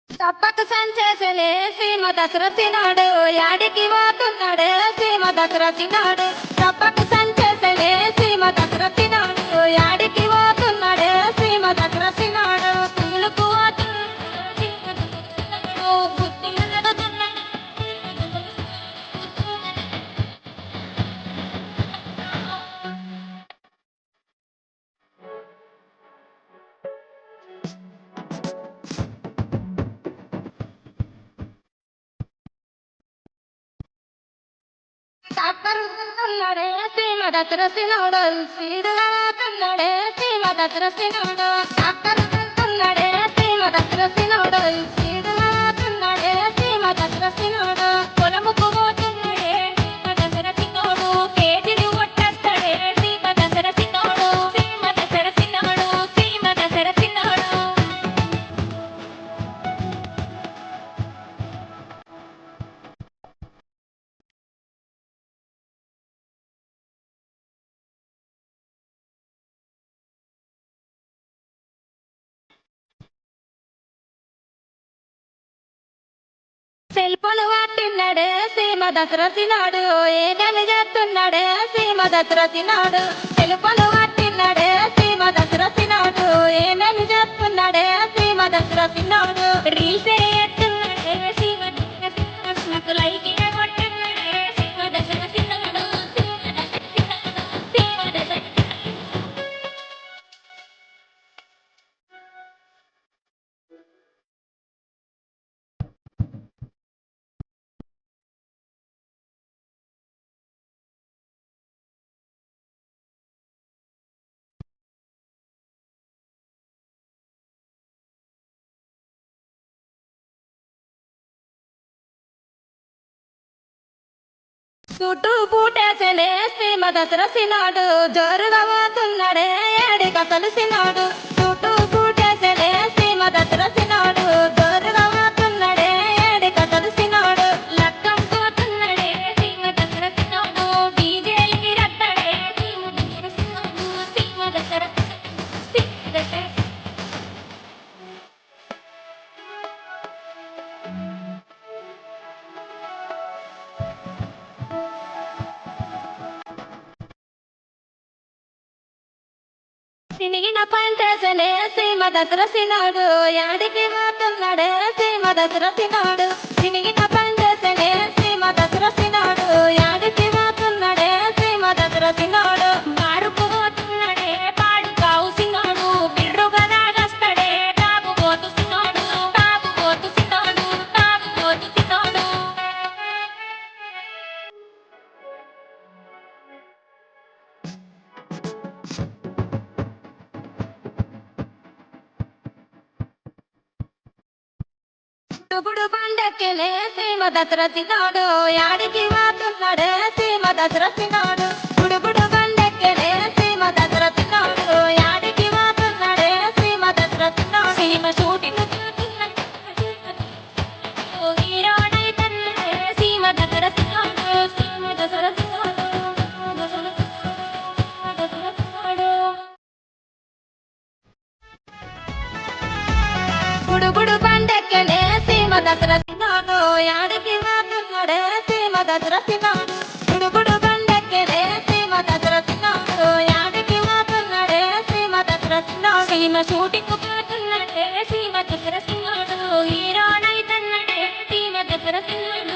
తప్పక సంచేసలే సీమ దసరసినాడు యాడికి పోతున్నాడు సీమ దసరసినాడు తప్పక సంచేసలే సీమ దసరసినాడు యాడికి పోతున్నాడు సీమ దసరసినాడు పూలకు తప్పరుతున్నాడే సీమ దసరసినాడు సీడుతున్నాడే సీమ దసరసినాడు తప్పరుతున్నాడే సీమ దసరసినాడు సీడుతున్నాడే సీమ దసరసినాడు పొలముకు పోతున్నాడే సీమ దసరసినాడు కేటిని కొట్టేస్తాడే సీమ దసరసినాడు సీమ దసరసినాడు సీమ దసరసినాడు సెల్ఫోన్ వాడుతున్నాడు సీమ దసరసినాడు ఏమేమి చేస్తున్నాడు సీమ దసరసినాడు సెల్ఫోన్ వాడుతున్నాడు సీమ దసరసినాడు ఏమేమి చేస్తున్నాడు సీమ దసరసినాడు రీల్స్ ఎత్తున్నాడు సీమ దసరసినాడు నాకు లైక్ కొట్టున్నాడు సీమ దసరసినాడు సీమ దసరసినాడు సీమ దసర చుట్టూ పూటేసలే సీమ దసరసినాడు జోరుగా పోతున్నాడే ఏడిక కలిసినాడు చుట్టూ పూటేసలే సీమ దసరసినాడు జోరుగా పోతున్నాడే ఏడిక కలిసినాడు లక్కం పోతున్నాడే సీమ దసరసినాడు డీజేలకి రత్తడే సీమ దసరసినాడు సీమ దసర సీమ దసర తినిగిన పంటసలే సీమ దసరసినాడు యాడికి పోతున్నాడు సీమ దసరసినాడు తినిగిన పంటసలే సీమ దసరసినాడు యాడికి పోతున్నాడే సీమ దసరసినాడు మారుకు పోతున్నాడే పాడు కావుసినాడు బిర్రుగా రాగస్తాడే తాగుబోతుసినాడు తాగుబోతుసినాడు తాగుబోతుసినాడు ఇప్పుడు పండక్కిలే సీమ దసరసినాడు యాడికి పోతున్నాడు సీమ దసరసినాడు ఇప్పుడు పండక్కిలే సీమ దసరసినాడు యాడికి పోతున్నాడు సీమ దసరసినాడు సీమ షూటింగ్ హీరోనైతన్నాడే సీమ దసరసినాడు సీమ దసరసినాడు దసరసినాడు గుడుగుడు పండక్కనే సీమ దసరసినాడు యాడికి పోతున్నాడు సీమ దసరసినాడు గుడుగుడు పండక్కనే సీమ దసరసినాడు యాడికి పోతున్నాడు సీమ దసరసినాడు సీమ షూటింగ్ పోతున్నాడే సీమ దసరసినాడు హీరోనైతన్నాడే సీమ దసరసినాడు